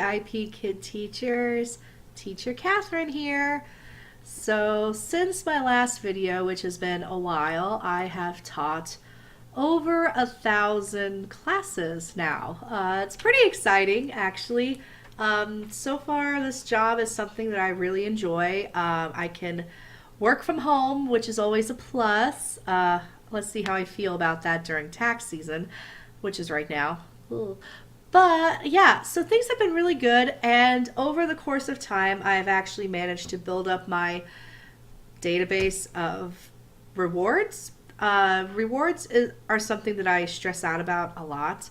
VIP Kid teachers, Teacher Catherine here. So since my last video, which has been a while, I have taught over 1,000 classes now. It's pretty exciting actually. So far this job is something that I really enjoy. I can work from home, which is always a plus. Let's see how I feel about that during tax season, which is right now. Ooh. But yeah, so things have been really good, and over the course of time, I've actually managed to build up my database of rewards. Are something that I stress out about a lot.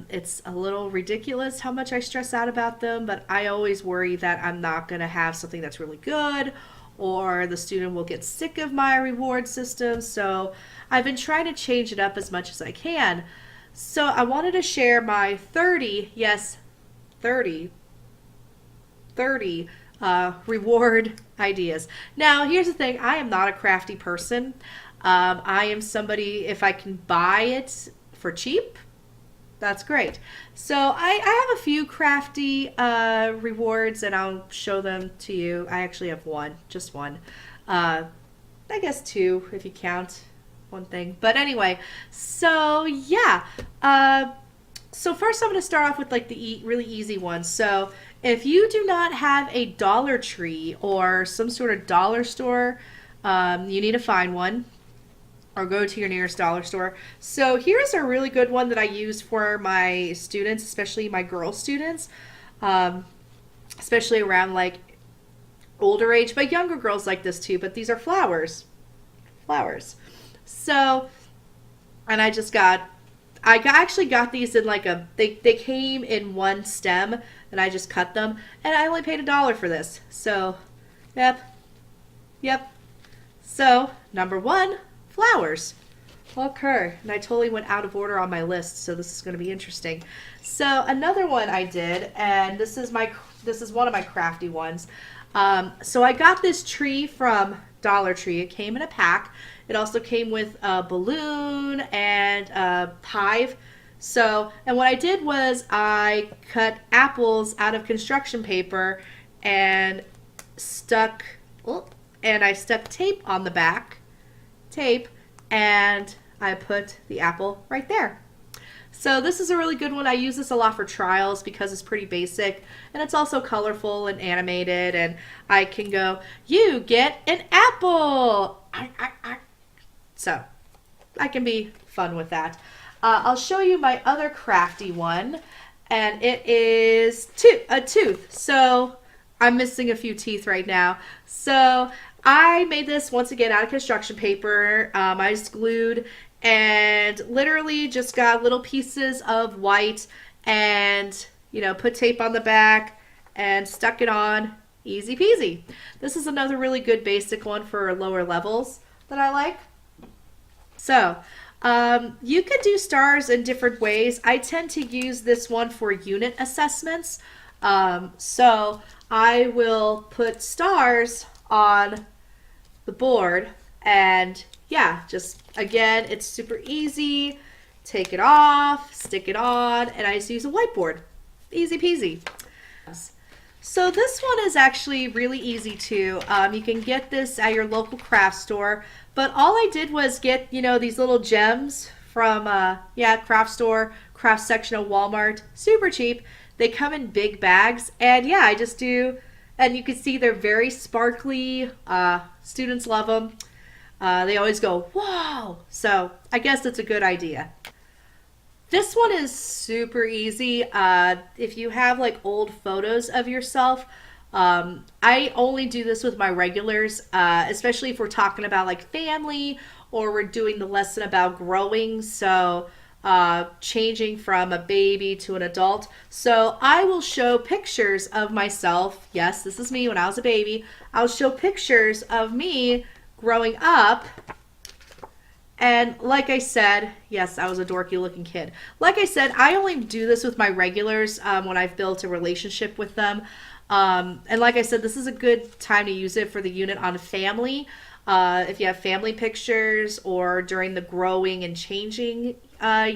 It's a little ridiculous how much I stress out about them, but I always worry that I'm not going to have something that's really good, or the student will get sick of my reward system. So I've been trying to change it up as much as I can. So I wanted to share my 30 reward ideas. Now, here's the thing. I am not a crafty person. I am somebody, if I can buy it for cheap, that's great. So I have a few crafty rewards, and I'll show them to you. I actually have one, just one. I guess two if you count one thing. But anyway, so yeah. So first I'm going to start off with like the really easy ones. So if you do not have a Dollar Tree or some sort of dollar store, you need to find one or go to your nearest dollar store. So here's a really good one that I use for my students, especially my girl students, especially around like older age, but younger girls like this too. But these are flowers. So, and I actually got these in like they came in one stem, and I just cut them, and I only paid $1 for this. So, yep. So, number one, flowers. Okay, and I totally went out of order on my list, so this is going to be interesting. So another one I did, and this is one of my crafty ones. So I got this tree from Dollar Tree. It came in a pack. It also came with a balloon and a hive. So, and what I did was I cut apples out of construction paper and I stuck tape on the back. And I put the apple right there. So this is a really good one. I use this a lot for trials because it's pretty basic, and it's also colorful and animated, and I can go, you get an apple. So I can be fun with that. I'll show you my other crafty one, and it is a tooth. So I'm missing a few teeth right now. So I made this once again out of construction paper. I just glued and literally just got little pieces of white and, put tape on the back and stuck it on. Easy peasy. This is another really good basic one for lower levels that I like. So you could do stars in different ways. I tend to use this one for unit assessments. So I will put stars on the board, and yeah, just again, it's super easy. Take it off, stick it on, and I just use a whiteboard. Easy peasy. So this one is actually really easy too. You can get this at your local craft store, but all I did was get, these little gems from, craft store, craft section of Walmart. Super cheap. They come in big bags, and yeah, I just do, and you can see they're very sparkly. Students love them. They always go, wow. So I guess it's a good idea. This one is super easy. If you have like old photos of yourself, I only do this with my regulars, especially if we're talking about like family, or we're doing the lesson about growing. So changing from a baby to an adult. So I will show pictures of myself. Yes, this is me when I was a baby. I'll show pictures of me growing up. And like I said, yes, I was a dorky looking kid. Like I said, I only do this with my regulars when I've built a relationship with them. And like I said, this is a good time to use it for the unit on family. If you have family pictures, or during the growing and changing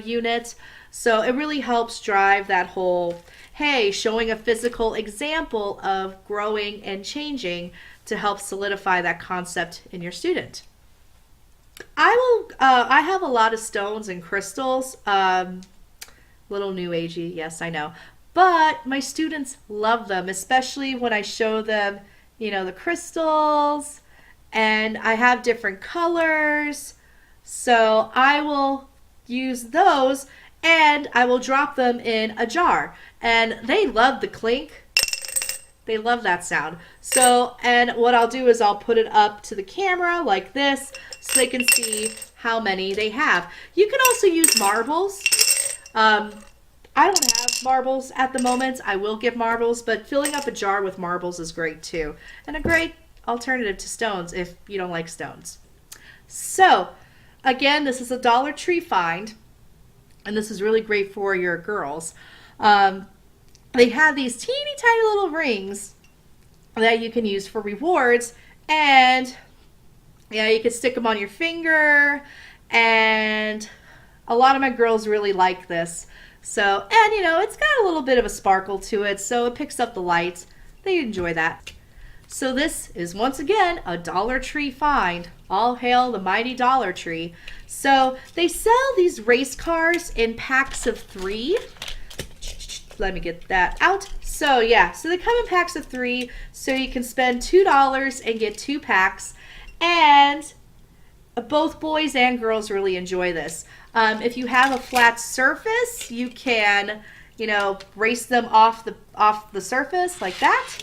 unit. So it really helps drive that whole hey, showing a physical example of growing and changing to help solidify that concept in your student. I have a lot of stones and crystals, little new agey, yes, I know, but my students love them, especially when I show them, you know, the crystals, and I have different colors, so I will use those and I will drop them in a jar, and they love the clink. They love that sound. So, and what I'll do is I'll put it up to the camera like this so they can see how many they have. You can also use marbles. I don't have marbles at the moment. I will get marbles, but filling up a jar with marbles is great too. And a great alternative to stones if you don't like stones. So, again, this is a Dollar Tree find, and this is really great for your girls. They have these teeny tiny little rings that you can use for rewards, and yeah, you can stick them on your finger, and a lot of my girls really like this. So, and you know, it's got a little bit of a sparkle to it, so it picks up the light. They enjoy that. So this is once again a Dollar Tree find. All hail the mighty Dollar Tree. So they sell these race cars in packs of 3. Let me get that out. So yeah, so they come in packs of 3, so you can spend $2 and get 2 packs, and both boys and girls really enjoy this. If you have a flat surface, you can, you know, race them off the surface like that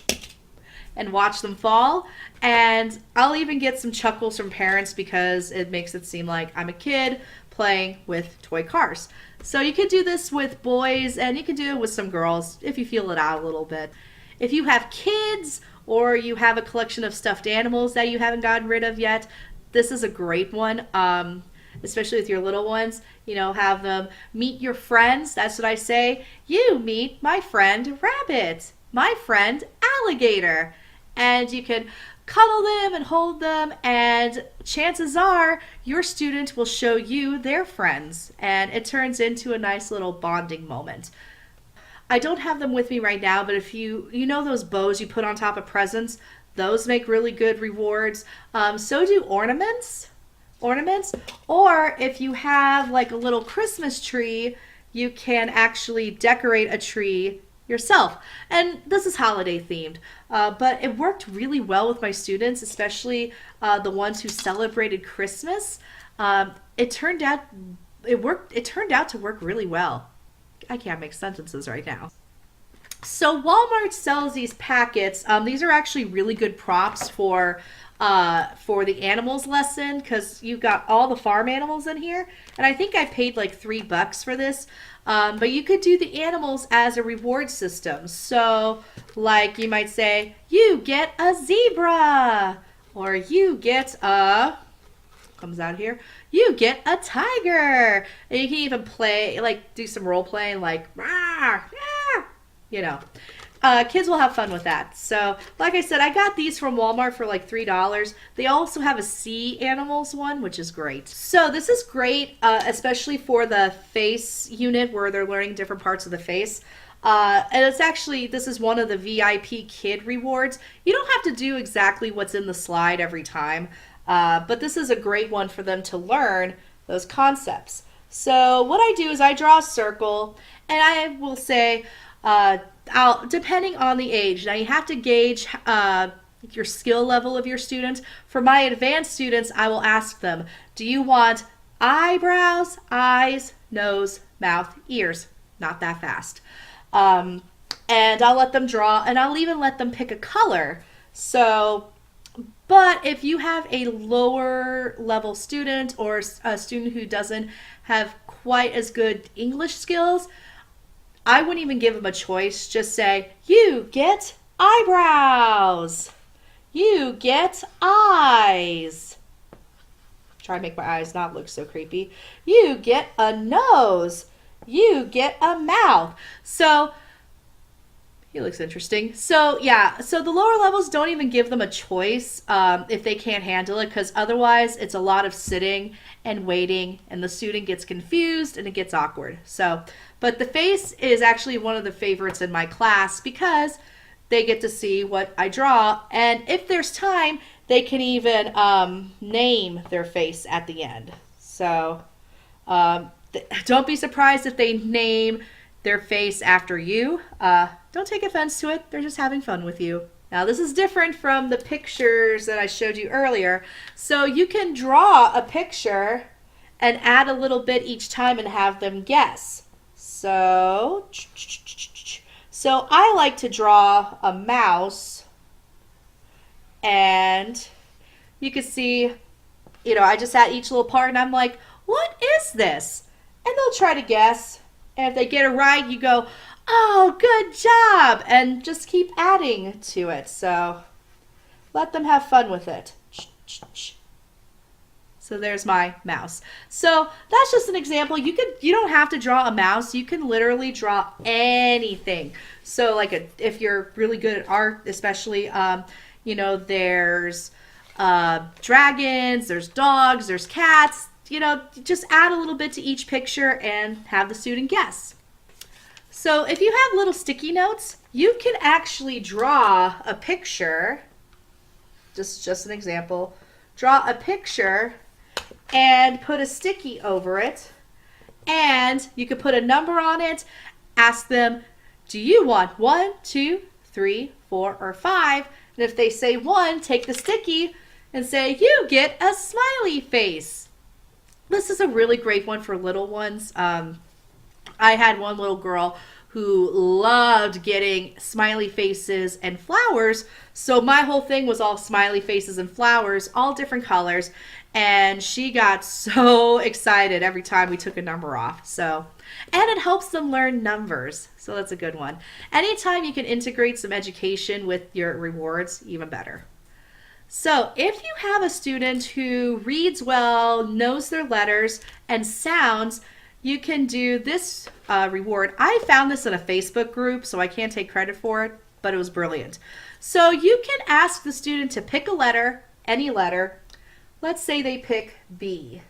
and watch them fall. And I'll even get some chuckles from parents because it makes it seem like I'm a kid playing with toy cars. So you could do this with boys, and you can do it with some girls if you feel it out a little bit. If you have kids or you have a collection of stuffed animals that you haven't gotten rid of yet, this is a great one, especially with your little ones. You know, have them meet your friends. That's what I say. You meet my friend Rabbit, my friend Alligator. And you can cuddle them and hold them, and chances are your student will show you their friends, and it turns into a nice little bonding moment. I don't have them with me right now, but if you know those bows you put on top of presents, those make really good rewards. So do ornaments, or if you have like a little Christmas tree, you can actually decorate a tree yourself. And this is holiday themed, but it worked really well with my students, especially the ones who celebrated Christmas. It turned out to work really well. I can't make sentences right now. So Walmart sells these packets. These are actually really good props for the animals lesson, because you've got all the farm animals in here, and I think I paid like $3 for this. But you could do the animals as a reward system. So like you might say, you get a zebra, or you get a, comes out here, you get a tiger. And you can even play, like do some role playing, like, rah, yeah, you know. Kids will have fun with that. So, like I said, I got these from Walmart for like $3. They also have a sea animals one, which is great. So this is great, especially for the face unit where they're learning different parts of the face. And it's actually, this is one of the VIPKID rewards. You don't have to do exactly what's in the slide every time, but this is a great one for them to learn those concepts. So what I do is I draw a circle, and I will say, depending on the age. Now you have to gauge your skill level of your student. For my advanced students, I will ask them, do you want eyebrows, eyes, nose, mouth, ears? Not that fast. And I'll let them draw, and I'll even let them pick a color. So, but if you have a lower level student, or a student who doesn't have quite as good English skills, I wouldn't even give them a choice. Just say, you get eyebrows. You get eyes. Try to make my eyes not look so creepy. You get a nose. You get a mouth. So He looks interesting. So yeah, so the lower levels don't even give them a choice if they can't handle it, because otherwise it's a lot of sitting and waiting, and the student gets confused and it gets awkward. So, but the face is actually one of the favorites in my class because they get to see what I draw, and if there's time, they can even name their face at the end. So don't be surprised if they name their face after you. Don't take offense to it. They're just having fun with you. Now this is different from the pictures that I showed you earlier. So you can draw a picture and add a little bit each time and have them guess. So I like to draw a mouse, and you can see, you know, I just add each little part and I'm like, what is this? And they'll try to guess. And if they get it right, you go, oh, good job, and just keep adding to it. So let them have fun with it. So there's my mouse. So that's just an example. You don't have to draw a mouse. You can literally draw anything. So like if you're really good at art, especially, you know, there's dragons, there's dogs, there's cats. You know, just add a little bit to each picture and have the student guess. So if you have little sticky notes, you can actually draw a picture, just an example, draw a picture and put a sticky over it, and you could put a number on it, ask them, do you want 1, 2, 3, 4, or 5? And if they say 1, take the sticky and say, you get a smiley face. This is a really great one for little ones. I had one little girl who loved getting smiley faces and flowers. So my whole thing was all smiley faces and flowers, all different colors. And she got so excited every time we took a number off. So, and it helps them learn numbers. So that's a good one. Anytime you can integrate some education with your rewards, even better. So if you have a student who reads well, knows their letters and sounds, you can do this reward. I found this in a Facebook group, so I can't take credit for it, but it was brilliant. So you can ask the student to pick a letter, any letter. Let's say they pick B.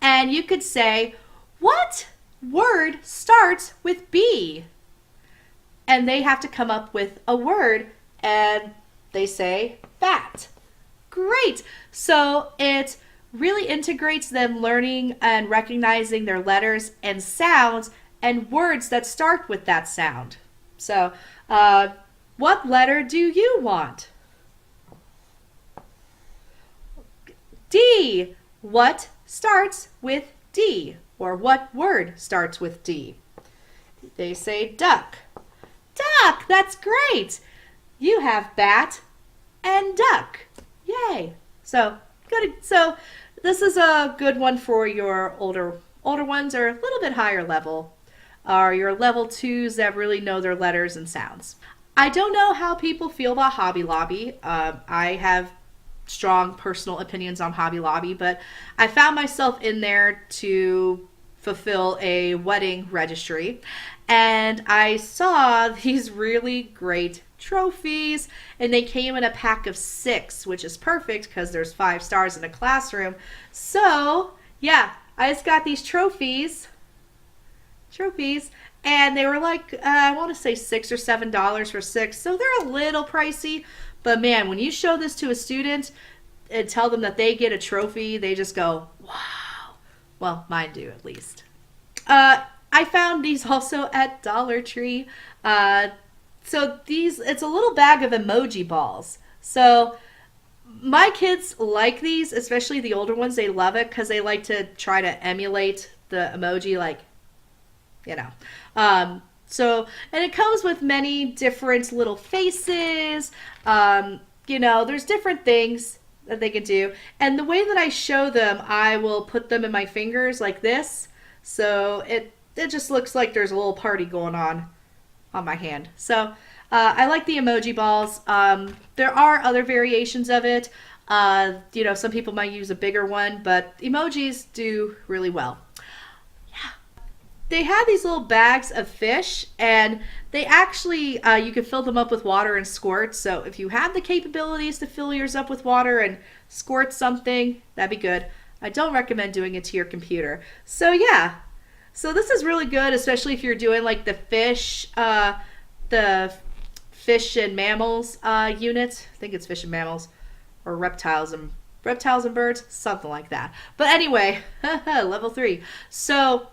And you could say, what word starts with B? And they have to come up with a word, and they say bat. Great. So it really integrates them learning and recognizing their letters and sounds and words that start with that sound. So what letter do you want? D. What starts with D? Or what word starts with D? They say duck. Duck, that's great. You have bat and duck. Yay. So good. So this is a good one for your older ones, or a little bit higher level, or your level 2s that really know their letters and sounds. I don't know how people feel about Hobby Lobby. I have strong personal opinions on Hobby Lobby, but I found myself in there to fulfill a wedding registry, and I saw these really great trophies, and they came in a pack of 6, which is perfect because there's 5 stars in a classroom. So yeah, I just got these trophies, and they were like, I want to say $6 or $7 for 6, so they're a little pricey, but man, when you show this to a student and tell them that they get a trophy, they just go, wow. Well, mine do, at least. I found these also at Dollar Tree. So it's a little bag of emoji balls. So my kids like these, especially the older ones. They love it because they like to try to emulate the emoji, like, you know. So, and it comes with many different little faces. You know, there's different things that they can do. And the way that I show them, I will put them in my fingers like this. So it just looks like there's a little party going on my hand. So I like the emoji balls. There are other variations of it. You know, some people might use a bigger one, but emojis do really well. Yeah. they had these little bags of fish, and they actually, you can fill them up with water and squirt. So if you have the capabilities to fill yours up with water and squirt something, that'd be good. I don't recommend doing it to your computer. So yeah, so this is really good, especially if you're doing like the fish and mammals unit. I think it's fish and mammals, or reptiles and birds, something like that. But anyway, level 3. So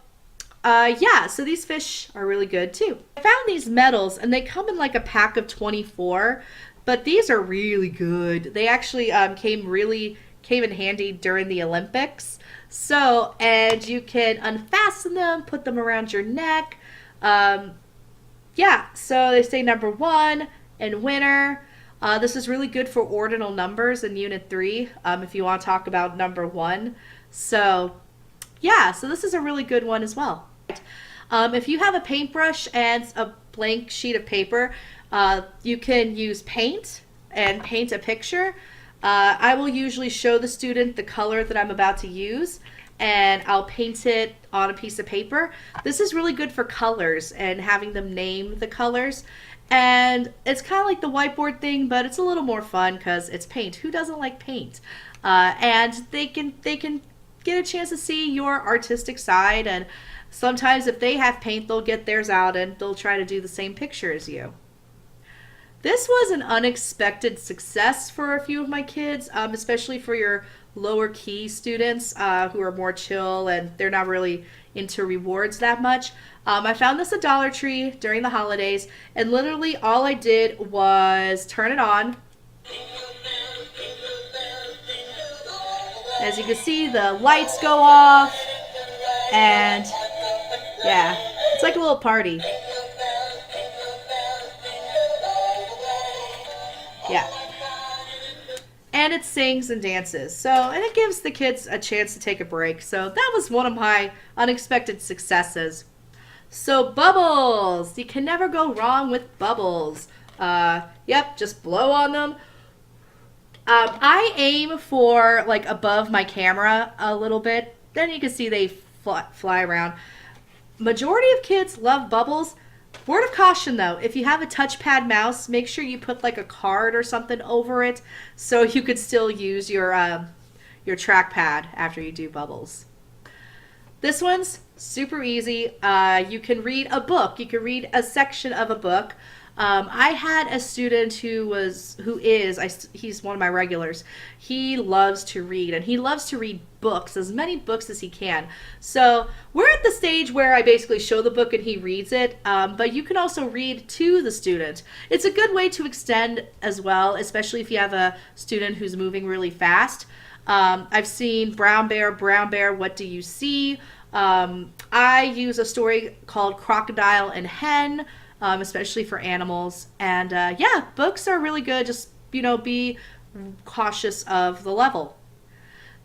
yeah, so these fish are really good too. I found these medals, and they come in like a pack of 24, but these are really good. They actually came in handy during the Olympics. So, and you can unfasten them, put them around your neck. Yeah, so they say number 1 and winner. This is really good for ordinal numbers in Unit 3, if you want to talk about number 1. So, yeah, so this is a really good one as well. If you have a paintbrush and a blank sheet of paper, you can use paint and paint a picture. I will usually show the student the color that I'm about to use, and I'll paint it on a piece of paper. This is really good for colors and having them name the colors. And it's kind of like the whiteboard thing, but it's a little more fun because it's paint. Who doesn't like paint? And they can get a chance to see your artistic side, and sometimes if they have paint, they'll get theirs out and they'll try to do the same picture as you. This was an unexpected success for a few of my kids, especially for your lower key students who are more chill and they're not really into rewards that much. I found this at Dollar Tree during the holidays, and literally all I did was turn it on. As you can see, the lights go off, and yeah, it's like a little party. Yeah. And it sings and dances. So, and it gives the kids a chance to take a break. So that was one of my unexpected successes. So bubbles. You can never go wrong with bubbles. Yep, just blow on them. I aim for like above my camera a little bit. Then you can see they fly around. Majority of kids love bubbles. Word of caution though, if you have a touchpad mouse, make sure you put like a card or something over it so you could still use your trackpad after you do bubbles. This one's super easy. You can read a book. You can read a section of a book. I had a student he's one of my regulars. He loves to read, and he loves to read books, as many books as he can. So we're at the stage where I basically show the book and he reads it, but you can also read to the student. It's a good way to extend as well, especially if you have a student who's moving really fast. I've seen Brown Bear, What Do You See? I use a story called Crocodile and Hen, especially for animals. And yeah, books are really good. Just, be cautious of the level.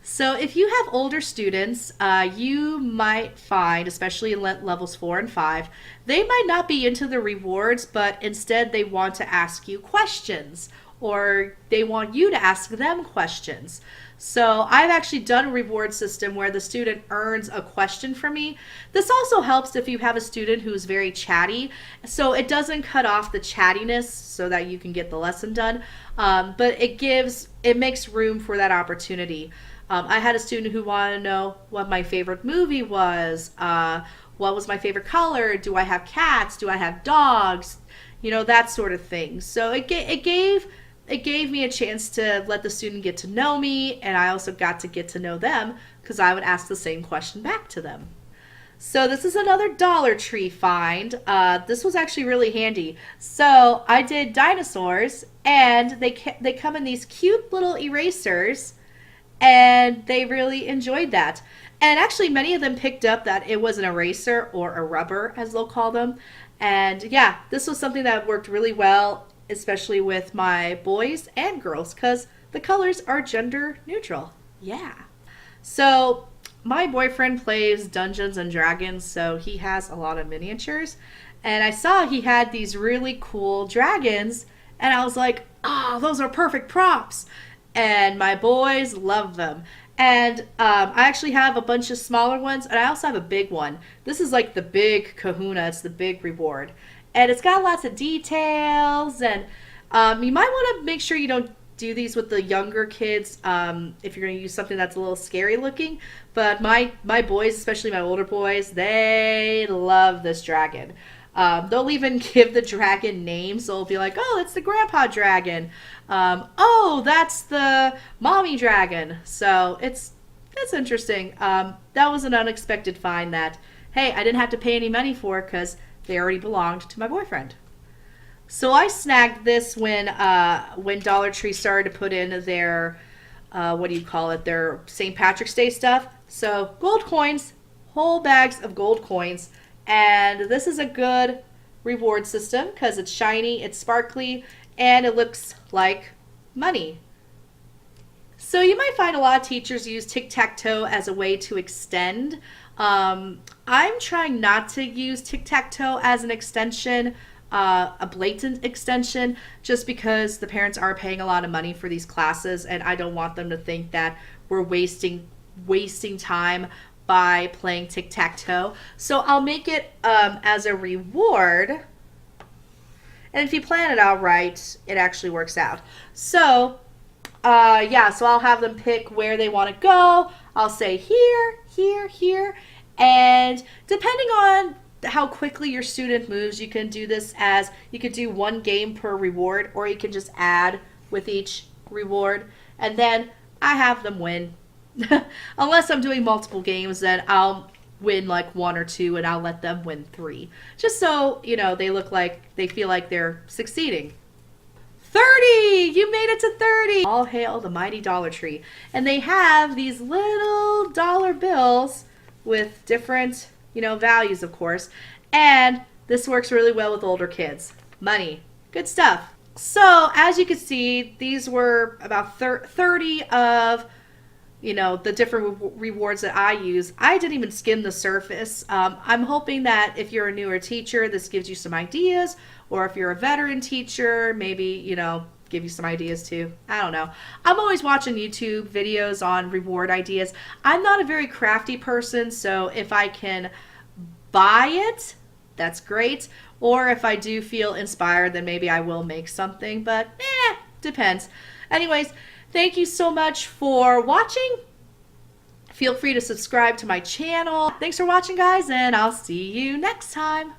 So if you have older students, you might find, especially in levels 4 and 5, they might not be into the rewards, but instead they want to ask you questions, or they want you to ask them questions. So I've actually done a reward system where the student earns a question from me. This also helps if you have a student who's very chatty, so it doesn't cut off the chattiness so that you can get the lesson done, but it makes room for that opportunity. I had a student who wanted to know what my favorite movie was, what was my favorite color, do I have cats, do I have dogs, that sort of thing. So it gave me a chance to let the student get to know me, and I also got to get to know them because I would ask the same question back to them. So this is another Dollar Tree find. This was actually really handy. So I did dinosaurs, and they come in these cute little erasers, and they really enjoyed that. And actually many of them picked up that it was an eraser, or a rubber as they'll call them. And yeah, this was something that worked really well, especially with my boys and girls, because the colors are gender neutral. Yeah. So my boyfriend plays Dungeons and Dragons, so he has a lot of miniatures. And I saw he had these really cool dragons, and I was like, oh, those are perfect props. And my boys love them. And I actually have a bunch of smaller ones, and I also have a big one. This is like the big kahuna. It's the big reward. And it's got lots of details, and you might want to make sure you don't do these with the younger kids if you're going to use something that's a little scary looking. But my boys, especially my older boys, they love this dragon. They'll even give the dragon names. They'll be like, oh, it's the grandpa dragon. Oh, that's the mommy dragon. So it's interesting. That was an unexpected find that, hey, I didn't have to pay any money for because they already belonged to my boyfriend. So I snagged this when Dollar Tree started to put in their, what do you call it, their St. Patrick's Day stuff. So gold coins, whole bags of gold coins. And this is a good reward system because it's shiny, it's sparkly, and it looks like money. So you might find a lot of teachers use tic-tac-toe as a way to extend. I'm trying not to use tic-tac-toe as an extension, a blatant extension, just because the parents are paying a lot of money for these classes, and I don't want them to think that we're wasting time by playing tic-tac-toe. So I'll make it as a reward. And if you plan it out right, it actually works out. So, yeah, so I'll have them pick where they want to go. I'll say here, here, here. And depending on how quickly your student moves, you can do this as, you could do one game per reward, or you can just add with each reward. And then I have them win. Unless I'm doing multiple games, then I'll win like 1 or 2 and I'll let them win 3. Just so, you know, they feel like they're succeeding. 30! You made it to 30! All hail the mighty Dollar Tree. And they have these little dollar bills with different, you know, values, of course. And this works really well with older kids. Money. Good stuff. So, as you can see, these were about 30 of, you know, the different rewards that I use. I didn't even skim the surface. I'm hoping that if you're a newer teacher, this gives you some ideas, or if you're a veteran teacher, maybe, you know, give you some ideas too. I don't know. I'm always watching YouTube videos on reward ideas. I'm not a very crafty person, so if I can buy it, that's great. Or if I do feel inspired, then maybe I will make something, but depends. Anyways, thank you so much for watching. Feel free to subscribe to my channel. Thanks for watching, guys, and I'll see you next time.